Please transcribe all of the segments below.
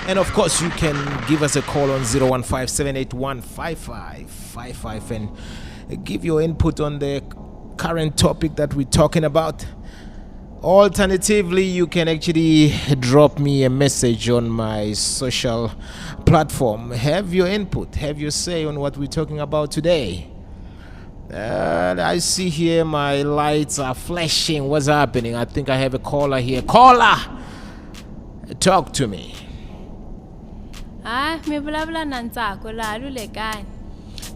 And of course, you can give us a call on 015-781-5555 and give your input on the current topic that we're talking about. Alternatively, you can actually drop me a message on my social platform. Have your input, have your say on what we're talking about today. I see here my lights are flashing. What's happening? I think I have a caller here. Caller! Talk to me. Ah, mi vulavula na Ntsako laha Lulekani.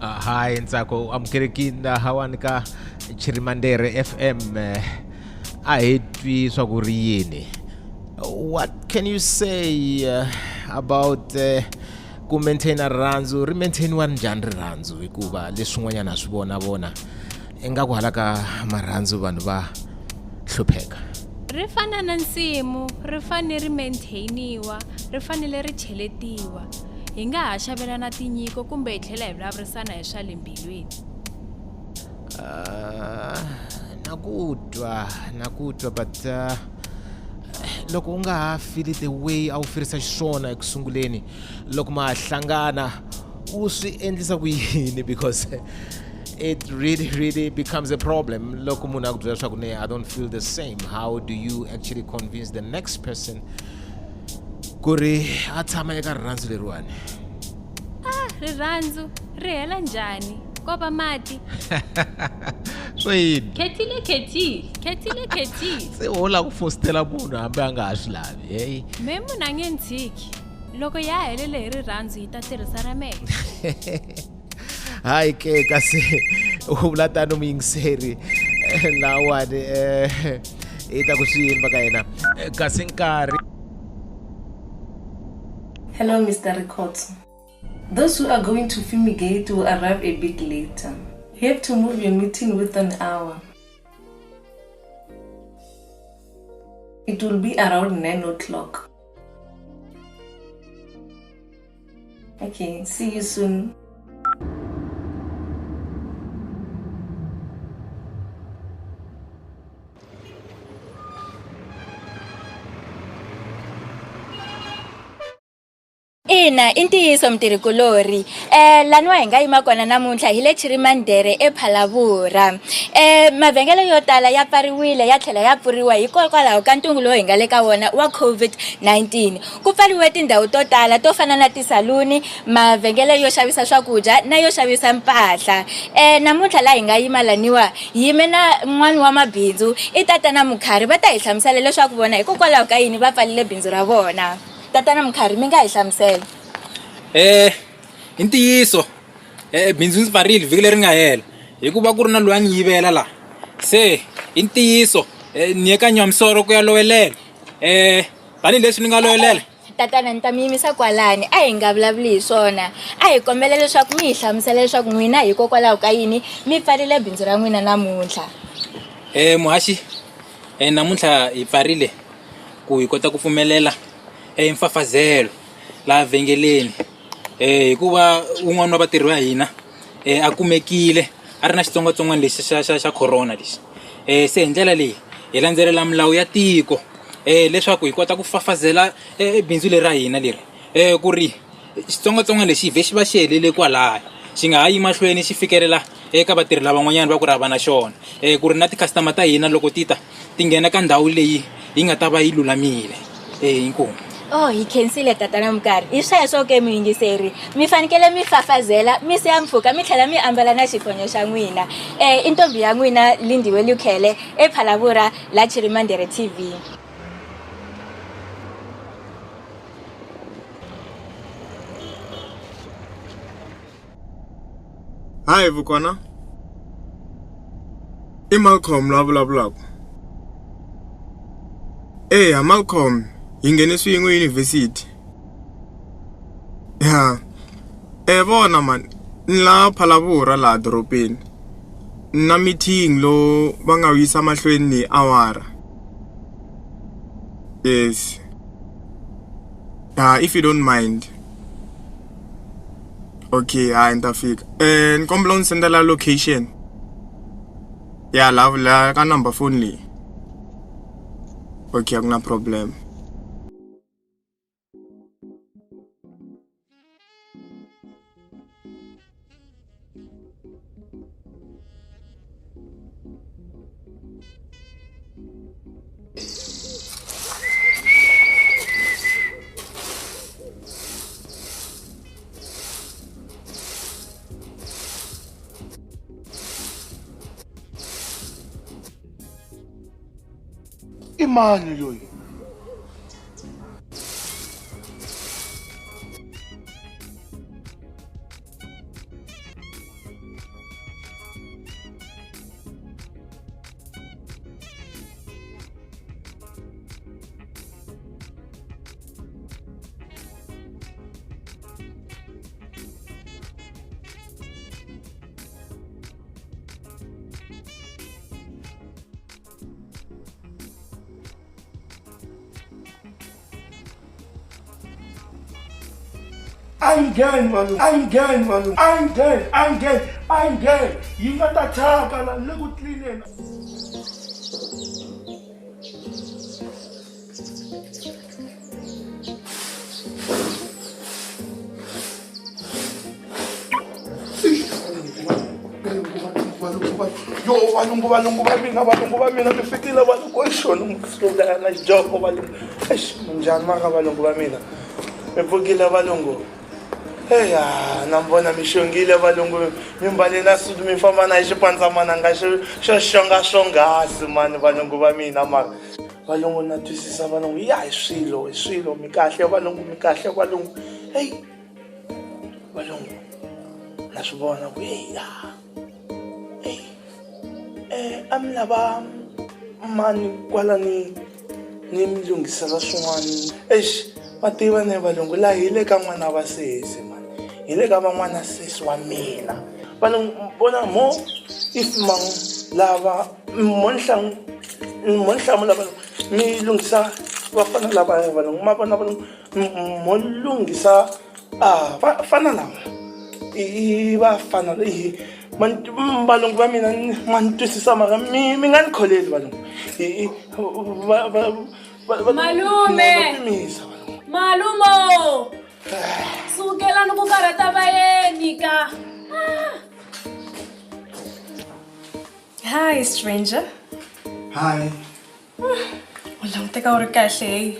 Hi Ntsako, amukelekile hawanika Chirimandere FM. Ahetwi swakuri. What can you say about ku maintain rhandzu? Ri maintainiwa njhani rhandzu hikuva leswin'wanyana swi vona ingaku halaka marhandzu vanhu va hlupheka. Ri fana na nsimu, ri fanele ri maintainiwa, ri fanele ri cheletiwa. Hi nga ha xavelana tinyiko kumbe hi tlhela hi vulavurisana hi swa le mbilwini. Nakutwa but loko u nga ha feel the way a wu firisa xiswona ekusunguleni loko ma hlangana u swi endlisa ku yini because it really becomes a problem. Loko munhu a ku byela leswaku I don't feel the same, how do you actually convince the next person ku ri a tshama eka rirhandzu leriwani? Rirhandzu ri hela njhani? Kopa mati. So yini? Khetile. Se hola ku fostela munhu hambi a nga ha swi lavi, hey. Me munhu a nge ntshiki. Loko ya helele hi rirhandzu hi ta tirhisa ra mehe. Hayi ke kasi u vula tano muyingiseri lawani i ta ku swi yini va ka yena kasi nkarhi. Hello, Mr. Ricotta. Those who are going to fumigate will arrive a bit later. You have to move your meeting with an hour. It will be around 9 o'clock. Okay, see you soon. Ina intiyiso mtirikulori lani wa hi nga yima kona namuntlha hi le Chirimandere ePhalavura. Mavhengele yo tala ya pfariwile ya tlhela ya pfuriwa hikokwalaho ka ntungu lowu hi nga le ka wona wa COVID-19. Ku pfariwe tindhawu to tala to fana na tisaluni, mavhengele yo xavisa swakudya na yo xavisa mpahla. Namuntlha la hi nga yima laniwa yime na n'wana wa mabindzu i tatana Mukhari va ta hi hlamusela leswaku vona hikokwalaho ka yini va pfalile bindzu ra vona. Tatana Mukhari mi nga hi hlamusela. Intiyiso bindzu ndzi pfarile vhiki leri nga hela hikuva ku ri na loyi a ni yivela la. Se intiyiso ni eka nyamsoro ku ya lowelela tani leswi ni nga lowelela. Tatana ni ta mi yimisa kwalani a hi nga vulavuli hi swona a hi kombela leswaku mi hi hlamusela leswaku n'wina hikokwalaho ka yini mi pfarile bindzu ra n'wina namuntlha. Muhaxi namuntlha hi pfarile ku hi kota ku pfumelela mfafazelo la vengeleni hikuva un'wana wa vatirhi va hina a kumekile a ri na xitsongwatsongwana lexi xa corona lexi. Se hi ndlela leyi hi landzelela milawu ya tiko leswaku hi kota ku fafazela bindzu leri ra hina leri ku ri xitsongwatsongwana lexi hi vhe xi va xi helele kwalaya xi nga ha yi mahlweni xi fikelela eka vatirhi lavan'wanyana va ku ri hava na xona ku ri na ti-customer ta hina loko ti nghena ka ndhawu leyi yi nga ta va yi lulamile. Inkomu. Oh, hi khensile tatana Mukhari. Hi sweswo ke muyingiseri. Mi fanekele mi fafazela, mi siya mpfhuka, mi tlhela mi ambala na xifonyo xa n'wina. I ntombi ya n'wina Lindiwe Lukhele ePhalavura la Chirimandere TV. Hi Vukwana. I Malcom la vulavulaka. Malcom hi nghenisiwe university. Ya. Vona man, ni la Phalavura la dorobeni. Na meeting lo va nga yisa mahlweni ni awara. Yes. If you don't mind. Okay, nitafika. Nikombela unisendela location. Ya la ka number phone leyi. Okay, akuna problem. imani loyi. I'm gay, Malum. I'm gay, Malum. I'm gay. I'm gay. I'm gay. You got that talk and look what cleaning. Yo, balungu ba mina nifikile balungu ayishona umsukela na joko balungu. Eish, njani maka balungu ba mina. Mepukile balungu. Hey, nambona mishongile balungu mimbali na sudu mifamba na xipanza mananga xo xongaxongasi mani balungu va mina mara balungu na twisisa balungu ya hi swilo mi kahle balungu hey balungu na swi vona ku ami lava mani kwala ni mi lunghisela swin'wana eish va tiva ne balungu la hi le ka n'wana va sesi mani hi le ka van'wana sesi wa mina balungu bona mo if mang lava mo nhlamu lava mi lunghisa vafana lava balungu ma vona balungu mo lunghisa vafana lava i vafana leyi balungu va mina man twisisa mara mi nga ni kholeli balungu Malumo! Sukela no kukarata bayeni ka. Hi, stranger. Hi. Wala teka uri kahle.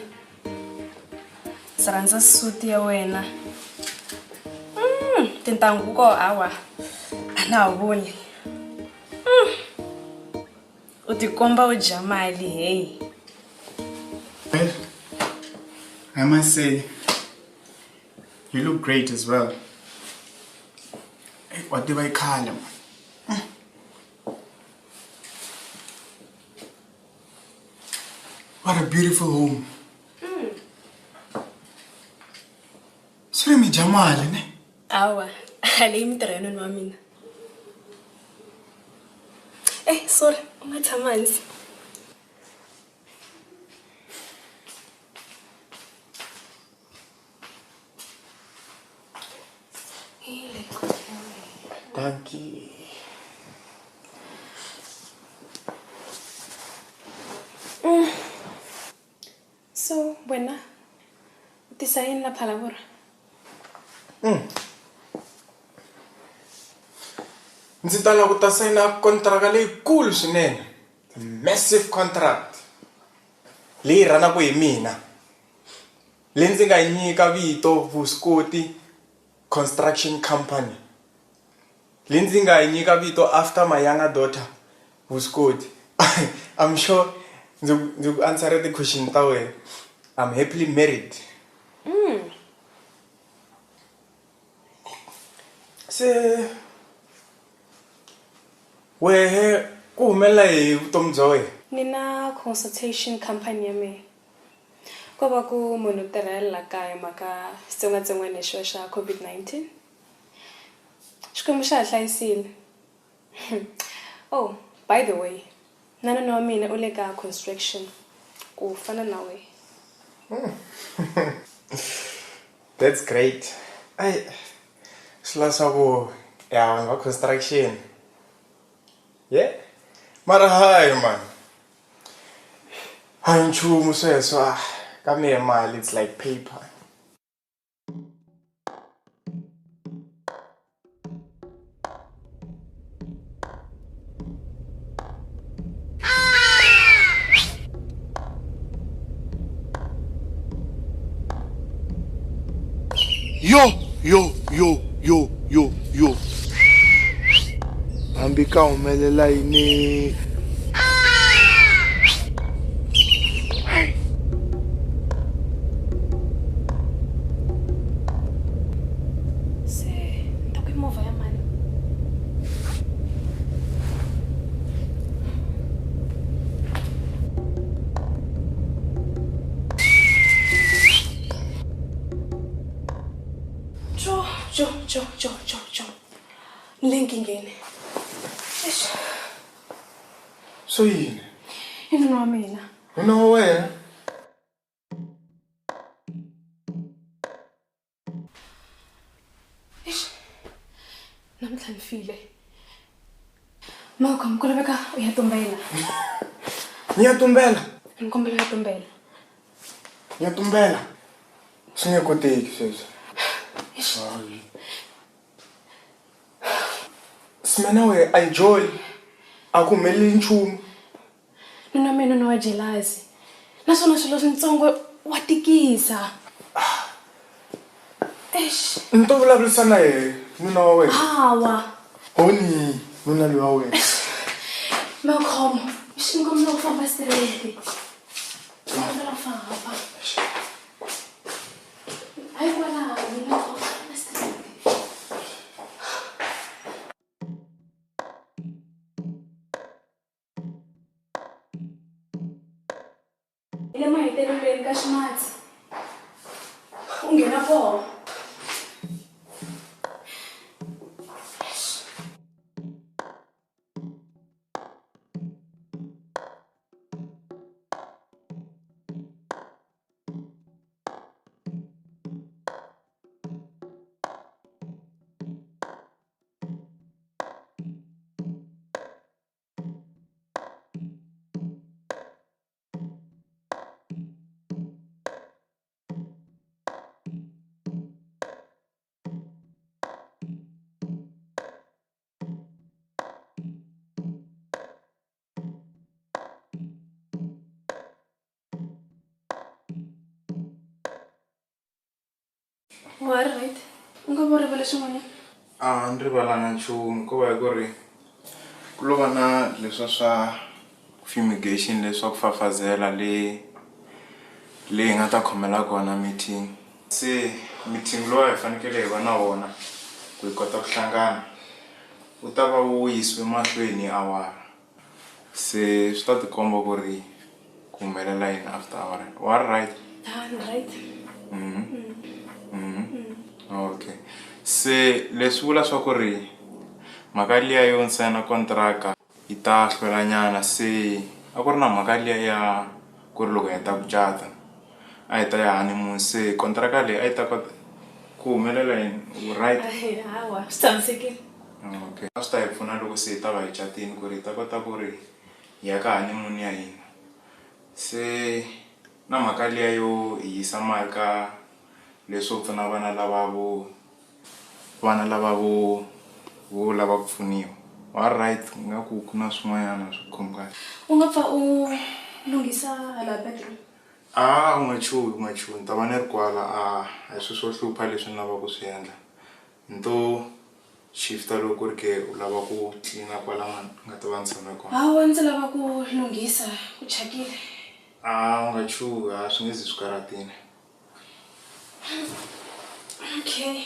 Saranza suti ya wena. Tintangu ko awa. Ana vuli. Utikomba ujamali hey. Well, I must say, you look great as well. Hey, what do I call him? What a beautiful home. Sorry, me Jamal, ne? Awa, alim tereno no amina. Sorry, ungathamanzi. Thank you. So, buena. Design la palabra. Ndzi ta lava ku ta sayina kontraka leyikulu swinene, a massive contract leyi ranaku hi mina, leyi ndzi nga nyika vito Vuswikoti Construction Company, leyi ndzi nga nyika vito after my younger daughter Vuswikoti. I'm sure ndzi answer the question ta wena. I'm happily married. Se wehe ku humela hi vutomi bya wena? Nina consultation company ya me. Ko va ku munhu tirhela kaya maka xitsongwatsongwana xo xa COVID-19. Xikwembu xa hlayisile. Oh, by the way, nana wa mina u le ka construction ku fana na we. That's great. Ay, slasabo ya construction. Yeah? Mara hi man. Hi nchumu sweswo ka me mali, it's like paper. Yo. Ambika umelela ini. Lenkingeni. So yini? Inunu wa mina. No wena. Namhla ngifile. Malcom, kulabeka uyatumbela. Ngiyatumbela. Ngikombela uyatumbela. Ngiyatumbela. Singekoteki sesi. Hayi. Simena we ayijoli. Akumeli nchumu. Nuna mina no wajelazi. Naswona swilo swintsongo wa tikisa. Nto vulavurisana ye nuna wa wena. Hawa. Honi nuna lo wa wena. Malcom, ngikombela ufamba straight. Ngikombela ufamba. Hayi wala mina ufamba straight. Ile mahitelelweni ka Ximatsi. Ungena po. Right. Ngobore bale swin'wana. Ndzi valanga nchumu ko va ku ri ku lo va na leswa swa fumigation leswa ku fafazela leyi nga ta khomela kona meeting. Se meeting lowu hi fanekele hi va na wona ku hi kota ku hlangana u ta va wu yisiwe mahlweni awara. Se swi ta tikomba ku ri ku humelela yini after awara. Wa right? Right. Okay. Se leswi vula swa ku ri mhaka liya yo ntsena kontraka yi ta hlwela nyana. Se a ku ri na mhaka liya ya ku ri loko hi ta ku cata a hi ta ya honeymoon. Se kontraka leyi a yi ta kota ku humelela yini. Right? Hawa, stansekile. Okay. A swi ta hi pfuna loko se hi ta va hi catini ku ri hi ta kota ku ri hi ya ka honeymoon ya hina. Se na mhaka liya yo hi yisa mali ka leswo pfuna vana lava vo lava ku pfuniwa. Wa right nga ku na swin'wanyana swi khombaka. U nga pfa u lunghisa hala bedroom. U nga chuhi ni ta va ni ri kwala. A hi swi swo hlupha leswi ni lava ku swi endla. Nto shifta loko ri ke u lava ku cleana kwala nga ta va ni tshame kona. Hawa ndzi lava ku lunghisa ku chakile. U nga chuhi swi nge zi swi karatini. Okay.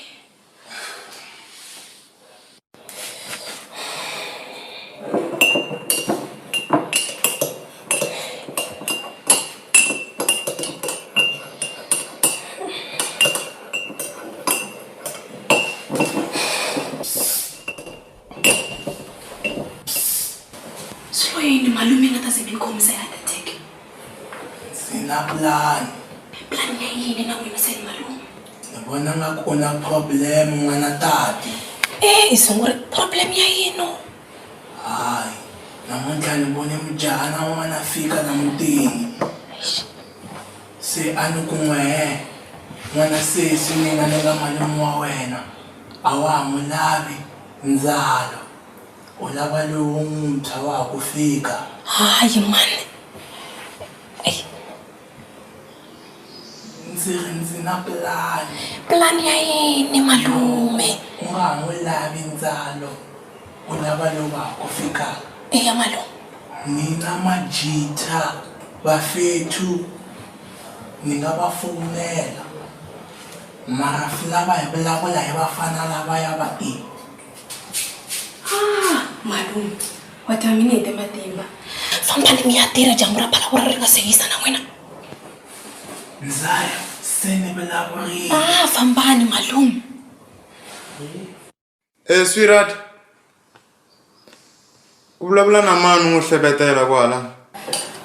Sloyini malume nga ta ze mi khomisa ya teke. Sina plan. Plan ya yini na wena sen malume? Bona nga ku na problem n'wana tati. Isunguri problem ya yini? Hayi, namuntlha ni vone mujahana wun'wana fika na mutini. Se a ni ku n'wehe n'wana sesi ni nga malume wa wena a wa ha mu lavi ndzalo u lava lowu muntshwa wa ha ku fika. Hayi mani. Ndzi na plan. Plan ya yini malume? U nga ha n'wi lavi ndzalo u lava lowu wa ha ku fika. Eya malume. Ni na majita bafethu ni nga va fonela mara lava hi vulavula hi vafana lava ya va tiva. Malume wa ta mina hi matimba. Fambani mi ya tirha jambu ra phalawura ri nga se hisa na wena. Ndzaya se ni vulavurile. Fambani malume. Sweetheart. U vulavula na mani n'wi hlebetela kwala?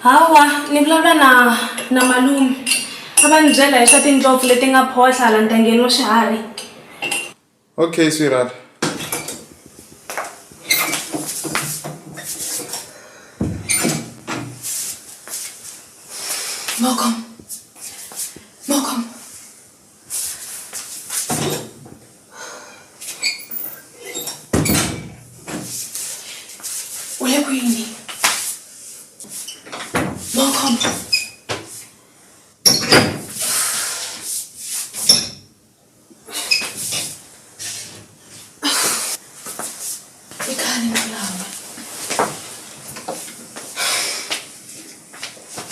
Hawa, ni vulavula na malume. A va ni byela hi swa tindlopfu leti nga phohla hala ntangeni wa swiharhi. Okay, sweetheart. Malcom. Ule kwini? Malcom.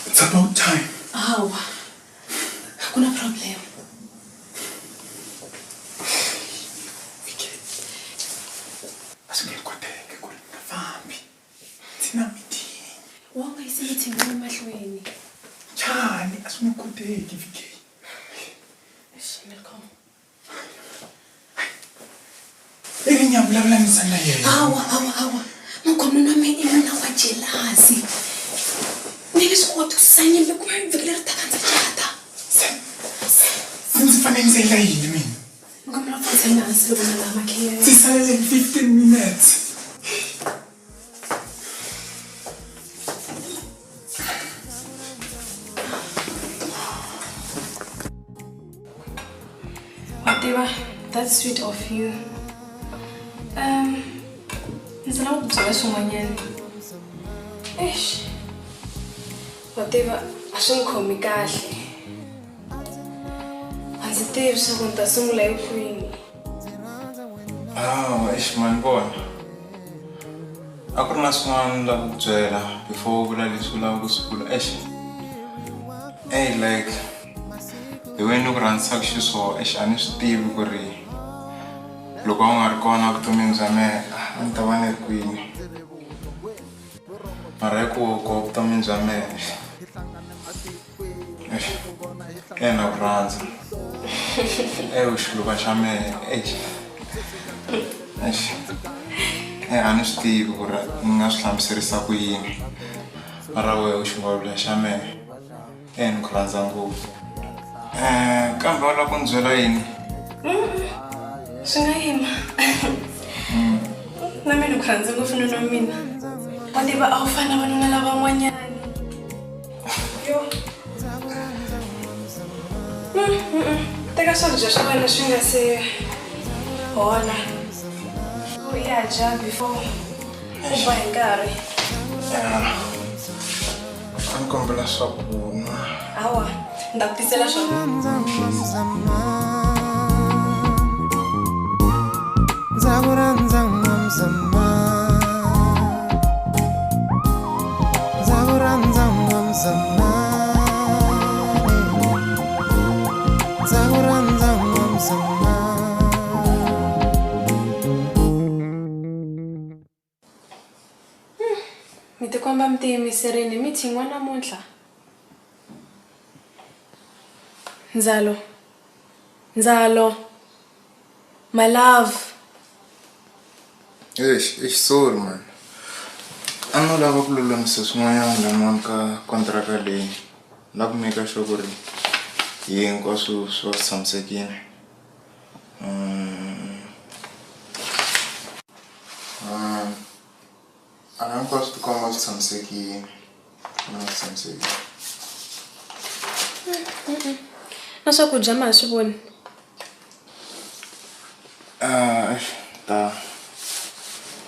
It's about time. Hawa. Hakuna problem. Asingekhodeke kule mfambi. Thina meeting. Wonga isithi ngemahlweni. Chani asingekhodeke VK. Malcom. Ngiyavulavula nisana yena. Hawa. Malcom nami ina wa jealousy. Nini sikuthi usanye bekumvikela rithakanza chata. Since fanele nzela yini mina? Ngomlafuthe nasi lokuna la makhe. Sisalele 15 minutes. Whatever, that's sweet of you. Nizala ukubyela swin'wanyana. Whatever, a swi n'wi khomi kahle. A ndzi tivi swa ku ni ta sungula hi kwini. Man bona. A ku ri na swin'wana la ku byela before u vula leswi u lava ku swi vula. Like the way ni ku rhandzaka xiswona a ni swi tivi ku ri loko u nga ri kona vutomini bya mehe a ni ta va ni ri kwini. Mara hi ku vutomini bya mehe na ku rhandza. Xiluva xa mehe a ni swi tivi ku ri ni nga swi hlamuserisa ku yini. Mara wehe xivulavula xa mehe ni ku rhandza ngopfu. Kambe u lava ku ni byela yini? Swi nga yima. Na mina ni ku rhandza ngopfu nuna wa mina. Wa tiva a wu fani na vanuna lavan'wanyana. Teka swakudya swa wena swi nga se hola. U ya dya before u ba hi nkarhi. A ni kombela swakudya. Hawa, ni ta ku tisela swakudya. Mi tikomba mi tiyimiserile meeting wa namuntlha. Nzalo. My love. Sorry man. A ni lava ku lulamisa swin'wanyana lamani ka kontraka leyi. Na ku make sure ku ri hinkwaswo swi tshamisekile. A ni hinkwaswo ti komba swi tshamisekile. Na swakudya ma swi voni.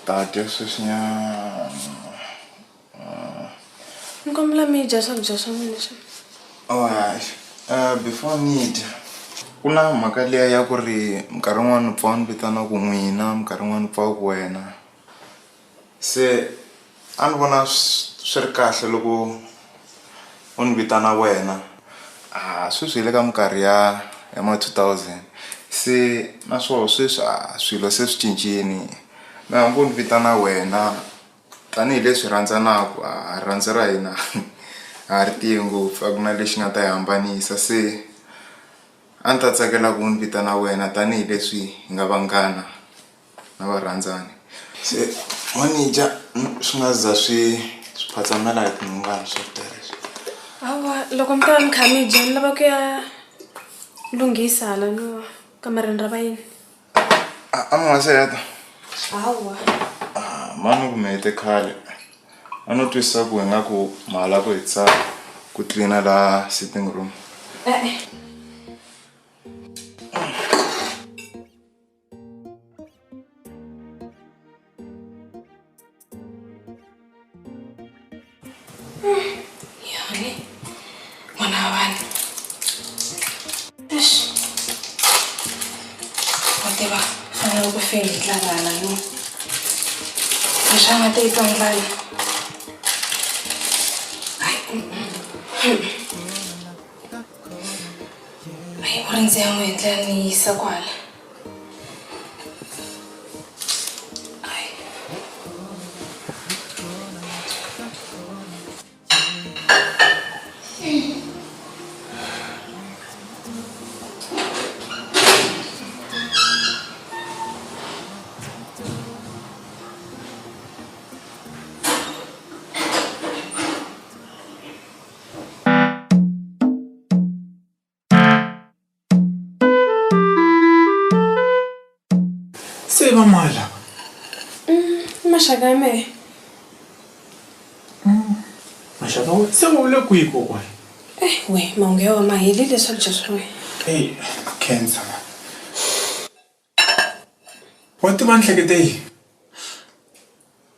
Ta dya sweswinyana. Ni kombela mi dya swakudya swa n'wina leswi. Before ni dya ku na mhaka liya ya ku ri minkarhi yin'wana pfa ni vitana ku n'wina, minkarhi yin'wana pfa ku wena. Se a ni vona swi ri kahle loko u ni vitana wena. Sweswi hi le ka minkarhi ya ma 2000. Se na swona sweswi swilo se swi cincini. Na hambi u ni vitana wena tanihileswi rhandzanaka rhandza ra hina a ri tiyi ngopfu a ku na lexi nga ta hi hambanisa. Se a ni ta tsakela ku ni vitana wena tanihileswi hi nga vanghana na varandzani se manager swi nga za swi phatsamela hi tinhungana swo tereswo Awa, loko mi ta mi kha mi dya ni lava ku ya lunghisa hala no kamareni ra vayeni. a mi nga se heta Awa. mani ku mi hete khale a no twisisa ku hi nga ku mahala ku hitsa ku tlilina la sitting room Yole. Mwana wa vana. Eish. Wa tiva fanele ku feli hi tlangana no. Leswi a nga ta yi twa ndlala. Ai, ku ri ndzi ya n'wi endlela ni yisa kwala. se va mala Maxaka ya mehe. maxaka wa se u le kwihi kokwani We, mahungu ya wena ma helile swakudya swa wena. Hey, cancer man. Wa tiva nhlekete yihi?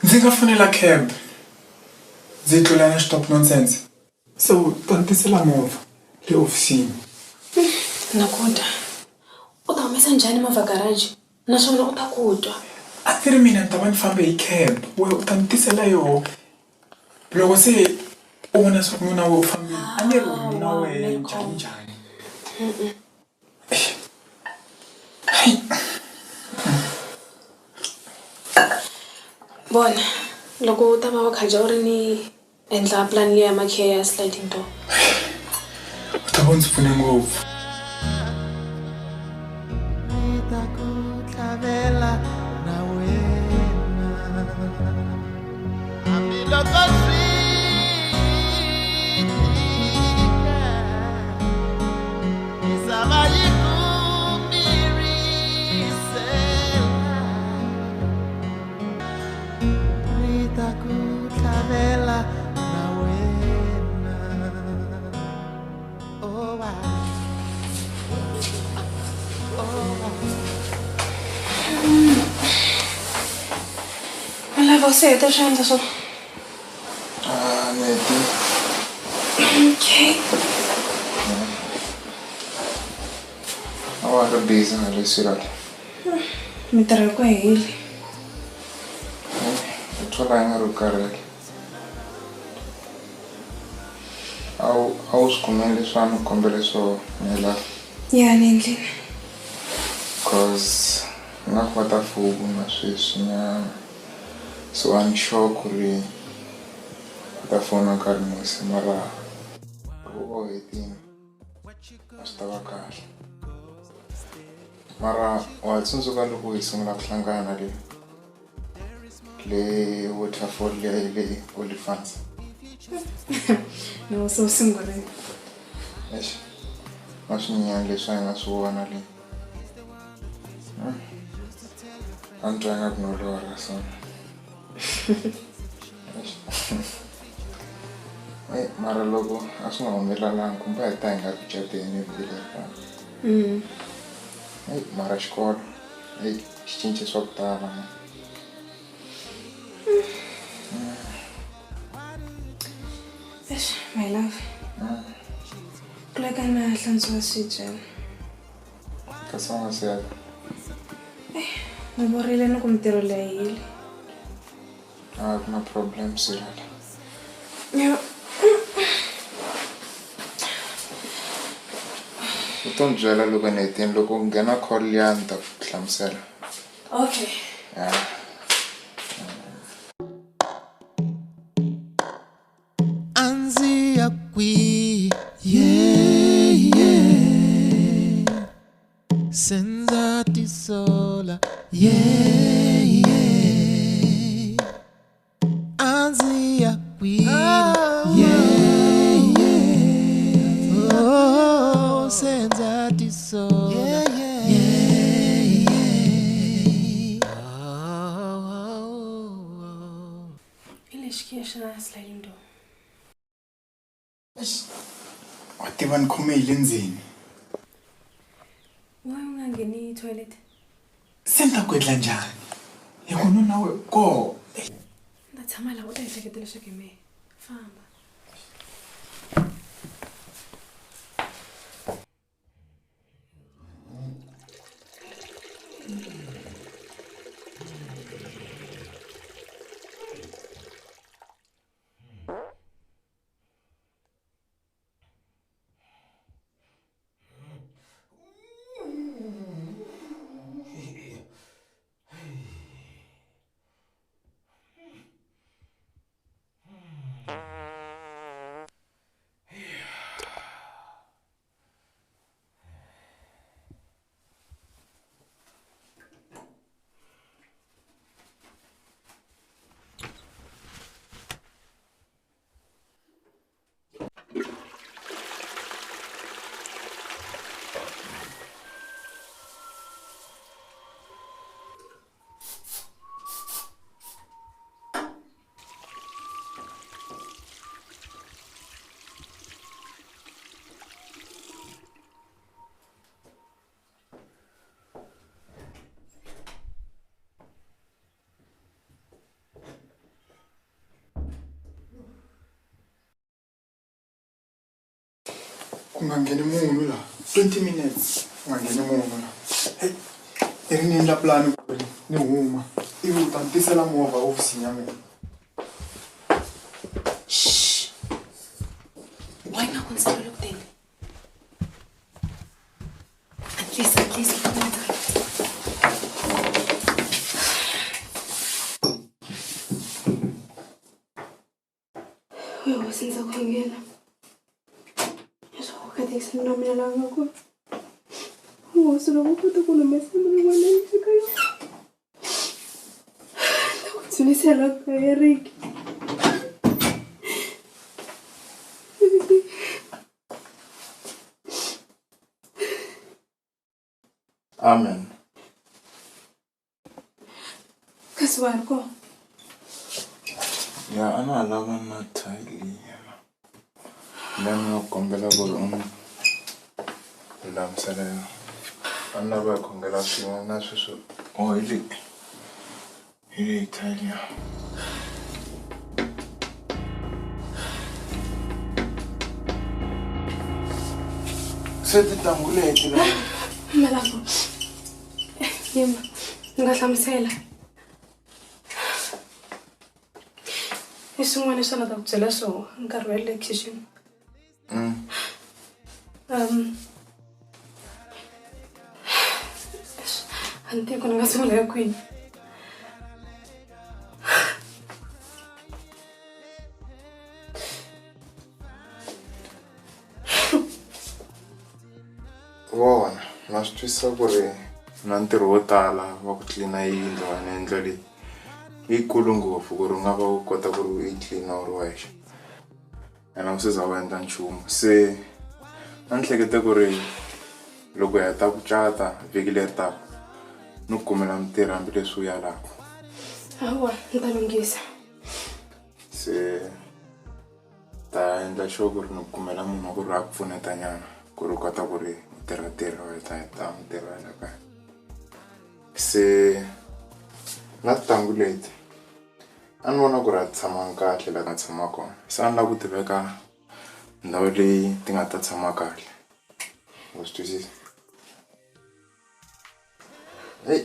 Ndzi nga fonela cab. Ndzi tlula na stop nonsense. So, tantisela movha le ofisini. Nakuda. U ta humesa njhani movha garage? Naswona u ta kutwa. A ti ri mina ni ta va ni fambe hi cab. We u ta ni tisela yoho. Loko se u vona swa ku n'wina we u fambile. A ni ri n'wina we njhani. Bona, loko u ta va wa khaja u ri ni endla plan liya ya makhiya ya sliding door. U ta va ndzi pfune ngopfu. Você tá achando só? Neti. Okay. Agora busy nale sirala. Mi trago com ele. Eu tô lá em Arucarel. Aos comendo só no Nqobile só nela. Yeah, Devlin. Cause nga kwata fogo na sweswinyana. So I'm sure kuri ta phone nkarhi musi mara o hetin astava kahle mara wa tsundzuka loko hi sungula ku hlangana le waterfall le Olifants No, so singole. Eish maswinyana leswi a hi nga swi vona le a ni twa ingaku no lorha swona mara loko a swi nga humelelangi kumbe hi ta hi nga ri cateni vile mara xikolo xi cince swa ku tala My love. Kuleka na hlantswa swidyana. kasi wa nga se heta Mi vorile ni ku mintirho leyi hile. a ku na problem sirala u to ni byela loko ni hetini loko nghena call liya ni ta ku hlamusela Okay. Anzia qui, yeah. Senza ti sola, yeah. Eshikhesha Kayundu. Wativa Nqobile ndzini. Why ungangeni toilet? Senta kwendla njani? Yikona nawe ko. Ndatshama la u ta ehleketela leswaku me. Famba. Ungangeni munhu la 20 minutes ungangeni munhu la hey irini la plan ku ni huma ivi u ta ntisela movha ofisini ya mina. Why not consider look then? At least wewe usinza kuongea. Kadang nama lang ako. Sudah aku tak guna mesej mana ni sekarang. Takut sudah salah kaya Rick. Amen. Kasuar ko. Ya, ana alama na tali. Nqobile Khumalo ana ba khongela swin'we na sweswo ile Italia. Sete tanguleti la Malcom. Yema, ngahlamusela. Isungwana sona ta kutsela so nkarhi wa election. Ante kuna ngasungula ya queen. Wona, na swi twisisa ku ri na ntirho wo tala wa ku tlilina yindlu na endla leyi yikulu ngopfu ku ri u nga va u kota ku ri u yi tlilina u ri wexe. Ena u siza u endla nchumu. Se a ni hlekete ku ri loko hi heta ku cata vhiki leri taka ni ku kumela mintirho hambileswi u ya laha. Hawa, ni ta lunghisa. Se ta endla sure ku ri ni kumela munhu wa ku ri a ku pfuneta nyana ku ri u kota ku ri u tirha wa ta mintirho ya la kaya. Se na tintangu leti a ni vona ku ri a ti tshama kahle laha nga tshama kona. Se a ni lava ku tiveka ndhawu leyi ti nga ta tshama kahle. Wa swi twisisa? Hey,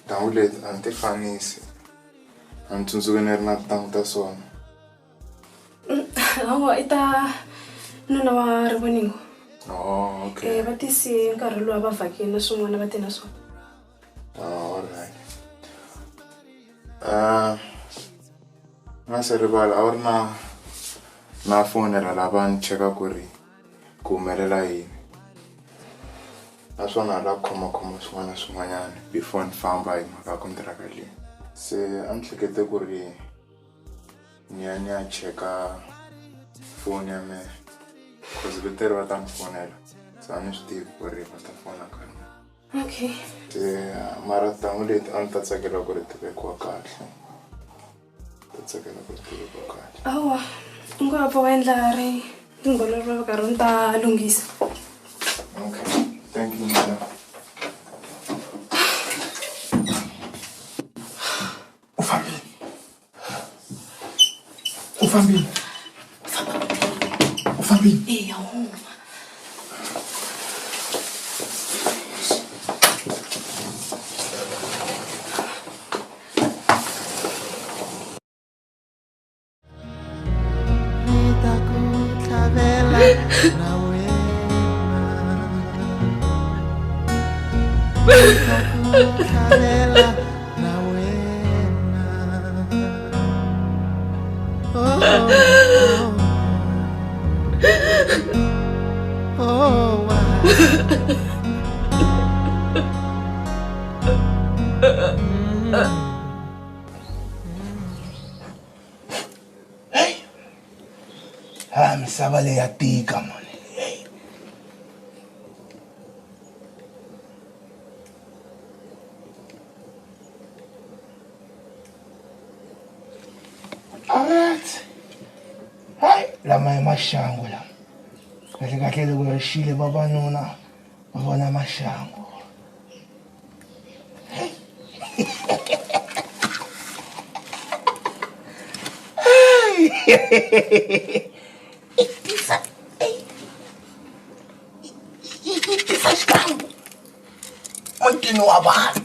tintangu leti a ni ti fanisi. A ni tsundzuki ni ri na tintangu ta swona. Hawa, ita nuna wa rivoningo. Oh, okay. Va tisi nkarhi lowu va vhakini na swin'wana va te na swona. Oh, all right. Na se rivala a wu ri na fonela lava ni cheka ku ri ku humelela yini. Naswona la khoma swin'wana na swin'wanyana before ni famba hi mhaka kontiraka leyi. Se a ni hlekete ku ri ni ya cheka foni ya mina. Because viteri va ta ni fonela. Se a ni swi tivi ku ri va ta fona ka mina. Okay. Se mara tintangu leti a ni ta tsakela ku ri ti vekiwa kahle. Ti tsakela ku tirha kahle. Awa, ngopfu wa endla ri tingolo ro ka ron ta lunghisa. Okay. Thank you, madam. Ufambile. Eh, huma. Misava leyi ya tika mani. Hey. Alright. Hai, lama hi maxangu lama. Kahle loko ya xile vavanuna va vona maxangu. Mantino wa vanhu.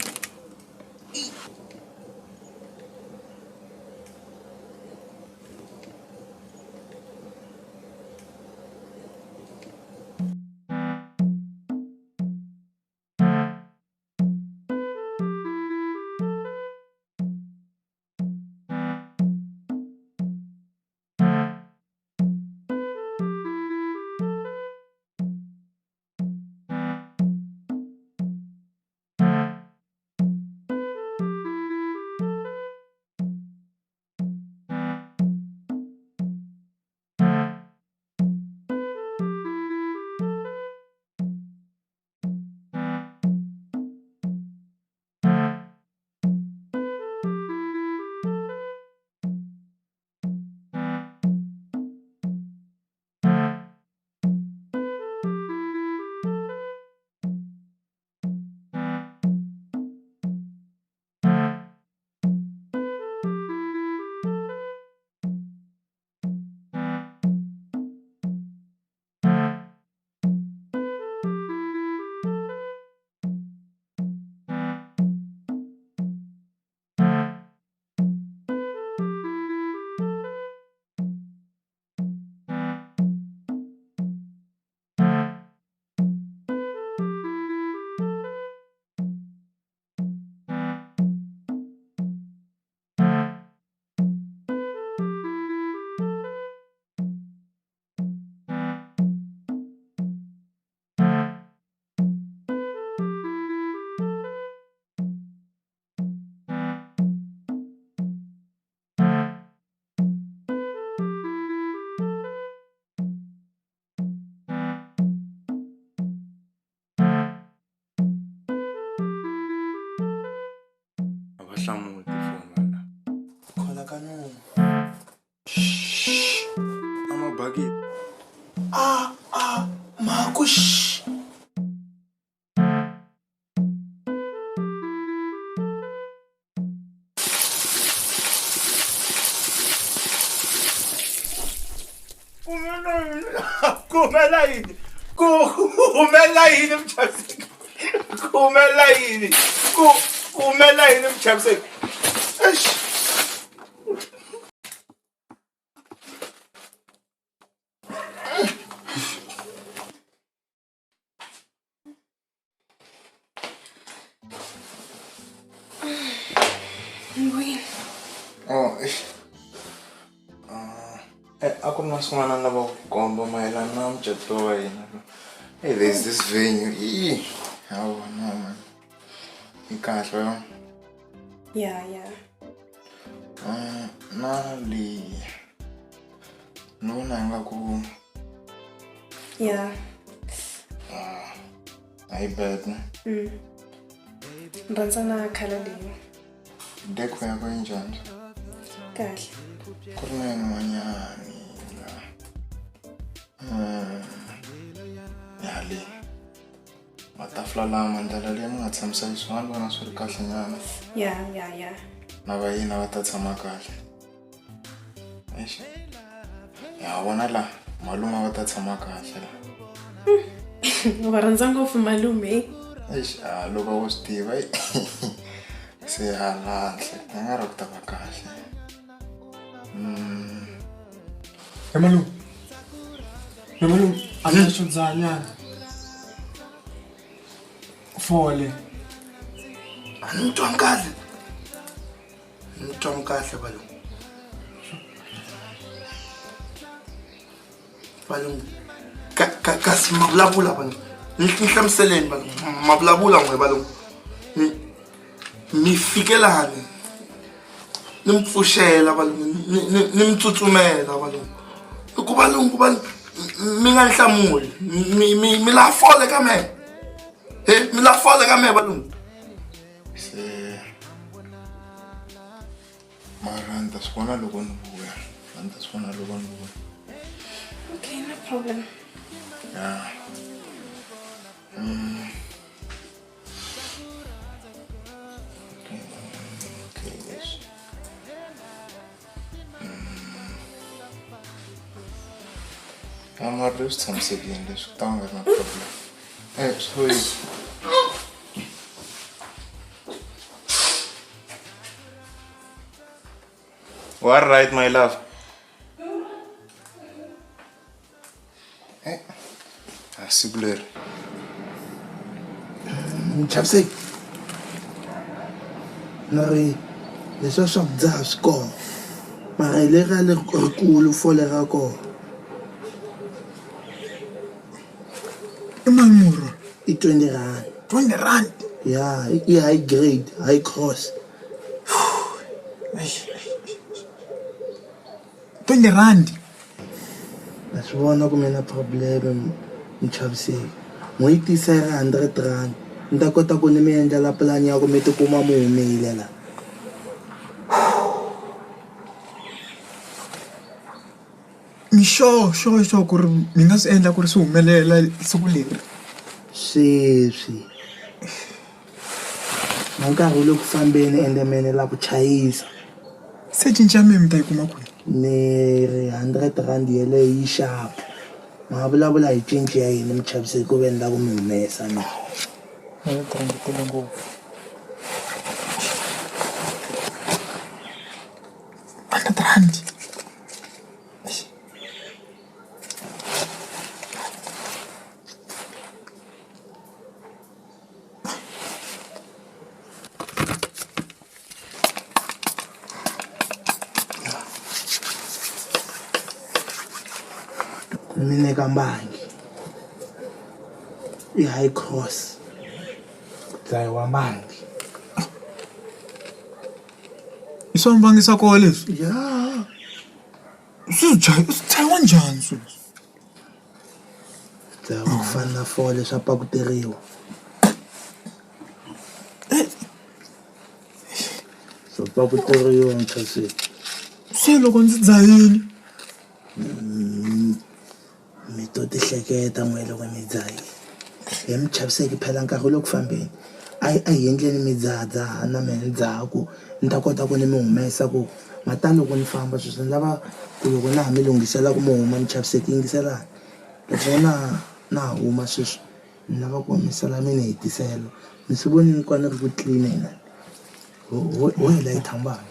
Makush. Kumela mchamsek. Oh, aku masukana na kombo mayelana na mchato wa hina. Hey, there's this venue. Oh no man. You can't well. Yeah. Nali. No nanga ku. Yeah. I bet. Mbanzana khala leyi. Dekho yako injani? Kahle. Kurnen manyani. Yali. Matafla lama ndlela leyi mi nga tshamisa swin'wana vana swi ri kahle nyana. Yeah. Na vayina va ta tshama kahle. Eish. Ya vona la malume va ta tshama kahle la. Va rhandza ngopfu malume. Eish, loko u swi tiva se halahle a nga ri ku ta va kahle. Malume, a ni swo dzanyana. Fole. Ani twa kahle. Ni twa kahle balungu. Kasi mavulavula balungu. Ni hlamuseleni balungu. Mavulavula n'we balungu. Mi fikelani. Ni mpfuxela balungu. Ni mtsutsumela balungu. Ku balungu mi nga hlamuli. Mi la fole ka me. Mi la fole ka me balungu. Se Maranta swana loko ni vuya. Maranta swana loko ni vuya. Okay, no problem. Yeah. Okay, yes. I'm not just some again. This tongue is no problem. Hey, sorry. What right, my love? Hey, Sigler. Chapsik. Nari, leswa swa dza score. Mara ile ga le kulu fole ga ko. Imamuro. 20 rand. 20 rand. Yeah, high grade, high cross. 20 rand. Nasibona kumena problem Chapsik. Mo itisa 100 rand. Nta kota ku ni mi endlela plan ya ku mi tikuma mu humile la. Sure ku ri mi nga swi endla ku ri swi humelela siku leri. Sweswi. Nkarhi lo ku fambeni ende mene la ku chayisa. Se cinca mi ta yi kuma kwini? Ni 100 rand yele yi sharp. Ma vulavula hi cinci ya yini mi chavise ku venda ku mi humesa na. Ni tele ngopfu. 100 rand. Mine kambangi. I high cross. Dzayi wa mbangi. Iswo mbangisa ko leswi? Yeah. Swi dzayiwa njhani sweswi? Dzayi ku fana fole swa pakuteriwa. So pakuteriwa ntsasi. Se loko ndzi dzayini mi to tihleketa mwele ku mi dzayi. Hi mi chaviseki phela nkarhi lo ku fambeni. Ai endleni mi dzadza na mina ndzaku ni ta kota ku ni mi humesa ku matani loko ni famba sweswi ni lava ku loko na ha mi lunghisela ku mi huma mi chaviseki yingiselani. Loko na huma sweswi ni lava ku humesela mina hetiselo. Mi swi vonini kwa ni ri ku clean hina. Ho hi la yi thambaka.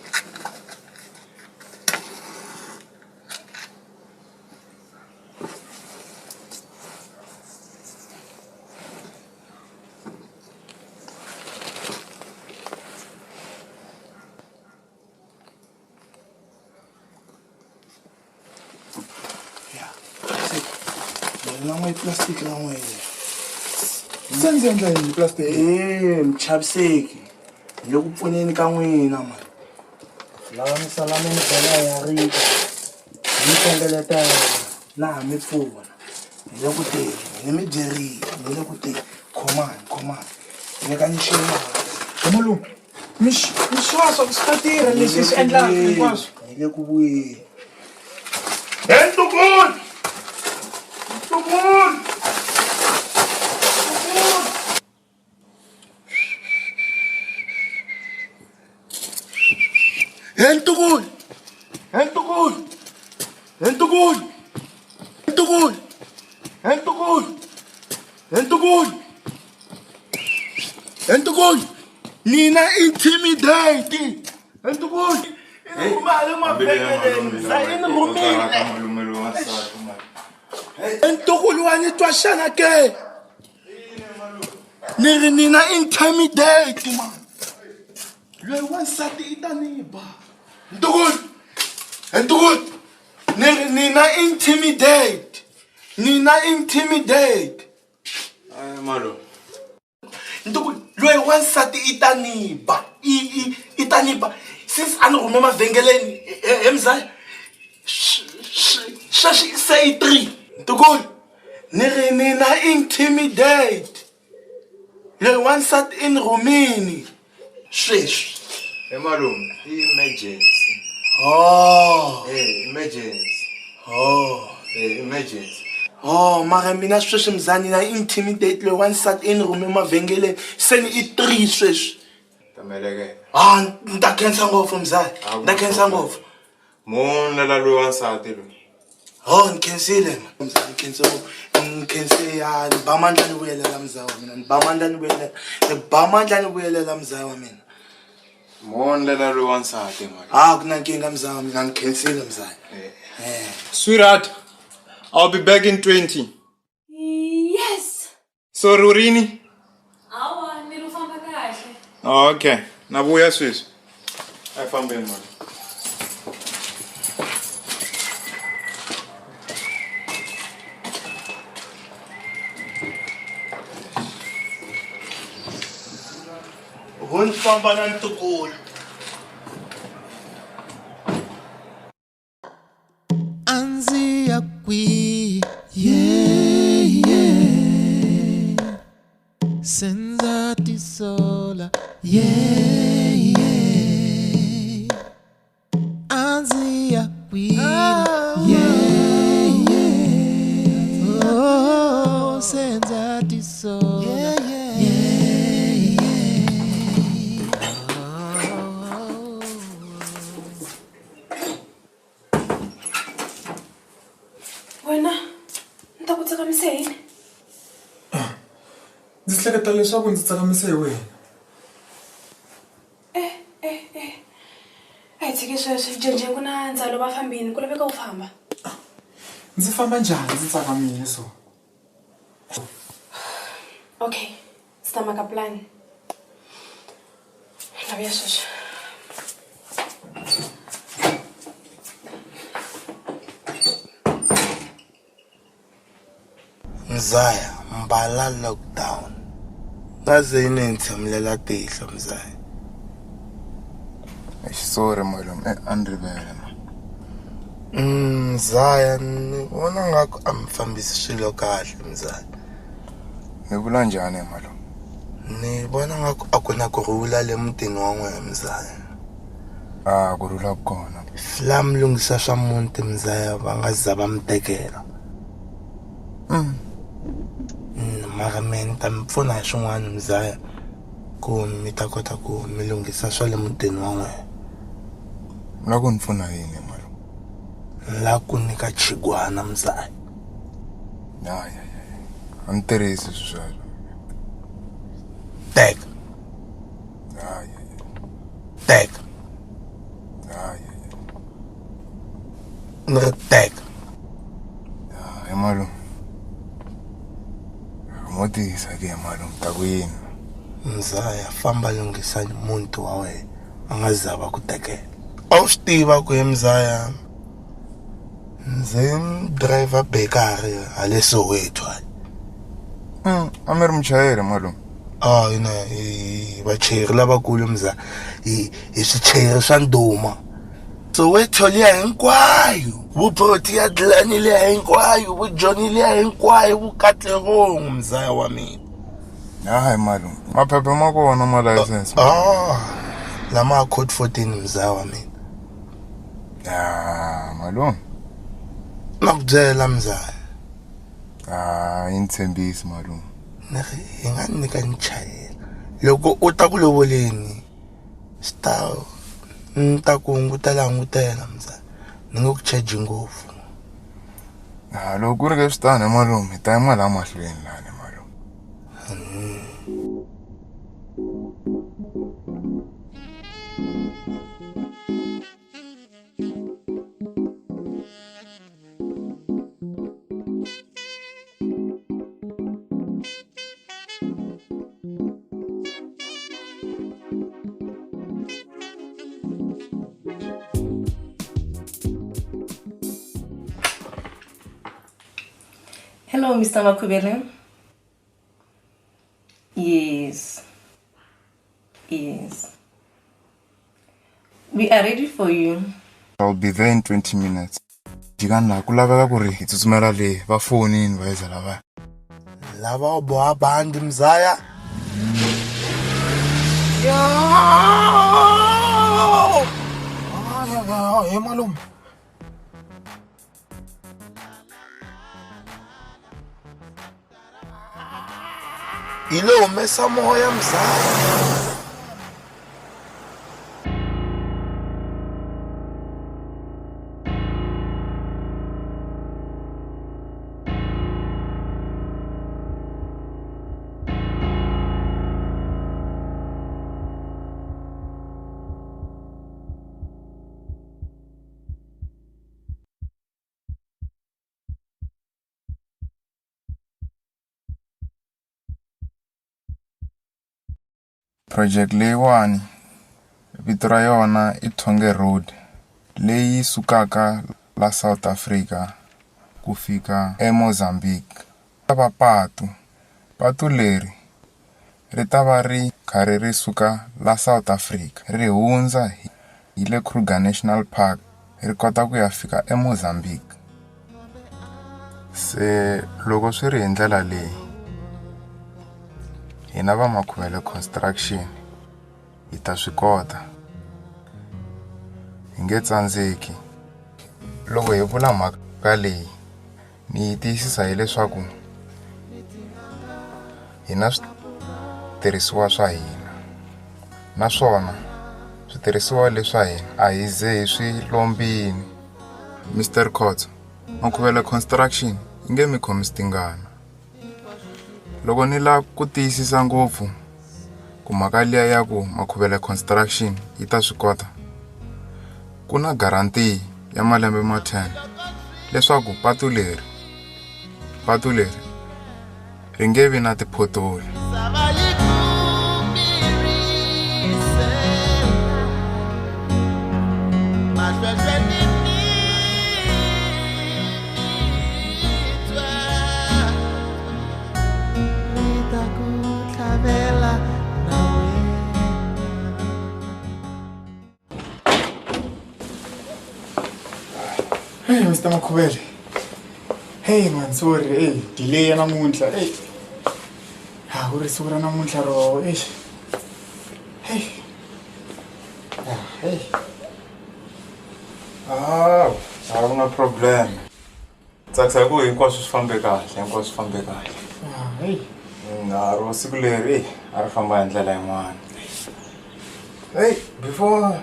Plastic la n'we ndzi endla yini plastic? Mchaviseki le ku pfuneni ka n'wina mani. Lava mi sala mi bela ya rika mi hlengeleta laha mi pfuna hi le ku teni ni mi byerile hi le ku teni khomani ni le ka nixima Malume Mishwaso kusifatira leswi swi endlaka hinkwaswo. Ile ku vuyi. Ntukulu! Ntukulu! Ntukulu! Ntukulu! Ntukulu! Ntukulu! Ntukulu! Ntukulu! Ntukulu! Nina intimidate! Ntukulu! Inumale mavhengeleni, za inumile! Ntukulu wanitwa xana ke? Niri nina intimidate, man! Loyi wansati I ta ni ba. Ntukulu! Ntukulu! Nina intimidate! Nina intimidate! Ay, malo. Ntukulu, loyi wansati I ta ni ba. I ta ni ba. Since I don't remember vengeleni, emzaya. Shashi say 3. Ntukulu! Nina intimidate! Loyi wansati in Romini. Shesh. Hey, malo. Emergency. Oh. Hey, emergency. Oh. Hey, emergency. Oh, mara mina sweswi mzani na intimidate lo one sat in room emavhengeleni seni I 3 sweswi. Tameleke. Nta khensa ngopfu mzani. Nta khensa ngopfu. Mona la lo wansati lo. Oh, nkhensile mzani khensa ngopfu. Nkhense ya bamandla ni vuyelela mzawa mina. Bamandla ni vuyelela. Bamandla ni vuyelela mzawa mina. Mona la lo wansati mali. Kuna nkinga mzawa mina nkhensile mzani. Sweetheart, I'll be back in 20. Yes. So Rurini? Awa, nilufamba kahle. Oh, okay. Nabuya sweswi. Ayifambeni mali. Hon famba na Ntukulu. Anzia qui, yeah. Senzati sola, yeah. Anzia qui, yeah. Oh, senzati sola, yeah. Wena, nta ku tsakamise yini? Ndzi hleketa leswaku ndzi tsakamise hi wena. Ayi tshiki sweswi jenje ku na ndzalo va fambini ku laveka u famba. Ndzi famba njhani ndzi tsakamile so? Okay, stomach plan. Lavuya sweswi. Mzaya, mbala lockdown. Ngaze inenitshamilela tihlo mzaya. Sorry malum, andrivele ma. Mzaya, ni vona ngaku amfambisi swilo kahle mzaya. Ni vula njhani malum? Ni vona ngaku a ku na kurhula le mutini wa n'wina mzaya. Kurhula kona. Flam lungisa swa muti mzaya va nga za va mi tekela. Mara mina ta mi pfuna hi swin'wana mzaya ku mi ta kota ku mi lunghisa swa le mutini wa n'wina. La ku ni pfuna yini malum? La ku nyika chigwana mzaya. Ya. A ni tirhisi sweswo. Teka. Ya. Teka. Ya. Ni ri teka. Ya malum. Motisa ke malum ta ku yini? Mzaya famba lunghisa muti wa wena a nga zava ku tekela. A wu swi tiva ku mzaya ndzi driver bekari hale Soweto. A mi ri muchayeri malum. Ina hi vachayeri lavakulu mzaya hi swichayeri swa ndhuma. Soweto liya hinkwayo, vuproti ya Dlani liya hinkwayo, vujoni liya hinkwayo, vukatlerong mzaya wa mina. Hayi malum, maphepha ma kona ma license. lama code 14 mzawa mina. Malume. Nakubyela mzaya. Intshembisi malume. Hi nga nyika nchayela. Loko u ta ku lovoleni sta nta ku langutela mzaya. Ni ngo ku charge ngopfu. Loko ku ri ke switane malume hi ta yima la mahlweni lani malume. Hello, Mr. Makhubele. Yes. We are ready for you. I'll be there in 20 minutes. Jikana ku laveka ku ri hi tsutsumela le va fonini va yeza lava. Lava boha bandi mzaya. Hey malume. Ilo umesa moya mzaya. Project leyiwani vito ra yona i Thonge Road leyi sukaka la South Africa ku fika eMozambique. Va patu leri ri ta va ri karhi ri suka la South Africa ri hundza hi le Kruger National Park ri kota ku ya fika eMozambique. Se loko swi ri hi ndlela leyi hina va Makhubele construction hi ta swi kota. Hi nge tsandzeki. Loko hi vula mhaka leyi ni yi tiyisisa hileswaku hina switirhisiwa swa hina naswona switirhisiwa leswa hina a hi ze hi swi lombini. Mr. Khotso, Makhubele construction yi nge mi khomisi tingana. Loko ni la ku tiyisisa ngopfu ku mhaka liya ya ku Makhubele construction yi ta swi kota, ku na guarantee ya malembe ma 10 leswaku patu leri ri nge vi na tipotholi. Hey, Mr. Makhubele. Hey man, sorry. Hey, delay ya namuntlha. Hey. Ku ri siku ra namuntlha ro. Hey. Hey. No problem. Tsakisa ku hinkwaswo swi fambe kahle, Hey. Ro siku leri a ri famba hi ndlela yin'wana. Hey, before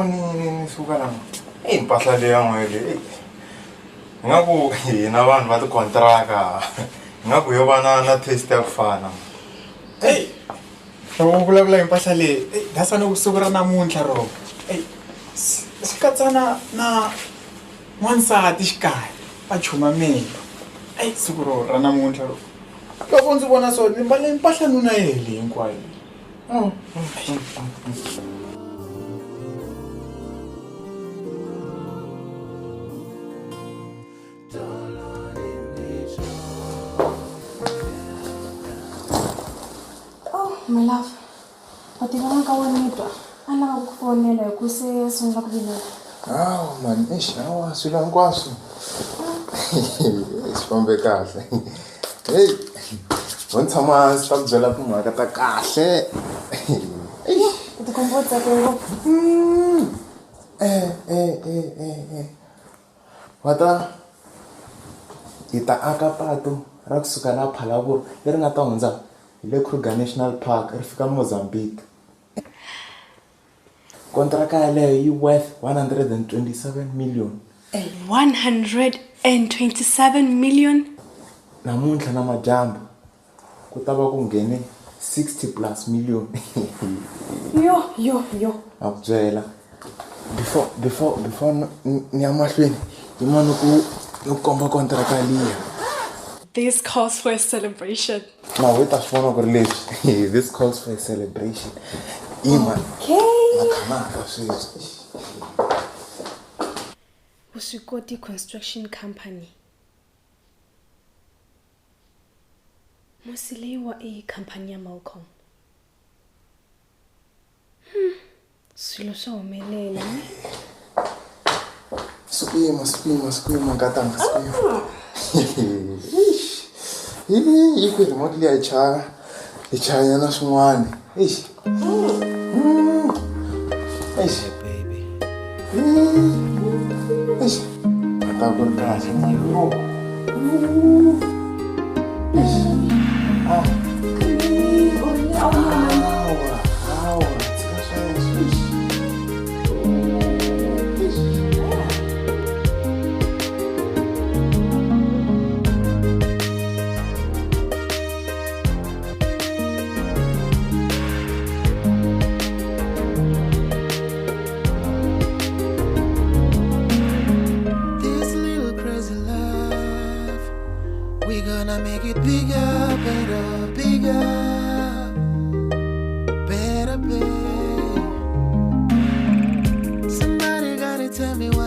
ni suka lama. Hey, mpahla leyi ya n'wele. Ngaku hina vanhu va tikontraka. Ngaku yo va na taste ya ku fana. Hey. Loko u vulavula hi mpahla leyi, dasana ku siku ra namuntlha ro. Hey. Swi katsana na n'wansati xikaya va chuma mina. Hey, siku ra namuntlha ro. Loko ndzi vona so ni mbale mpahla nuna yele hinkwayo. My love, but you don't go on it. I love for me like we say so like we know. Man, awa swilo hinkwaswo. Swi fambe kahle. Hey, wo tshama ndzi ta ku byela timhaka ta kahle. Ti Ngombotsa ke ngopfu. Wata ita aka patu ra kusuka la Phalabura leri nga ta hundza hi le Kruger National Park ri fika Mozambique. Kontraka yaleyo yi worth 127 million. 127 million? Namuntlha na madyambu ku ta va ku nghene 60 plus million. Yo. A ku byela before ni ya mahlweni yi mani ku komba kontraka liya. This calls for a celebration. No, wait a swi vona ku ri leswi. This calls for a celebration. Okay. Makhamaka sweswi. Uswikoti Construction Company. Mosilewa company ya Malcom. Swilo swa humelela ne? Skwima ngatanga skwima. Yi ku remote liya yi chaya na swin'wana. Baby. Ata ku ri kahle mali. This little crazy love, we gonna make it bigger, better, bigger, better, better. Somebody gotta tell me why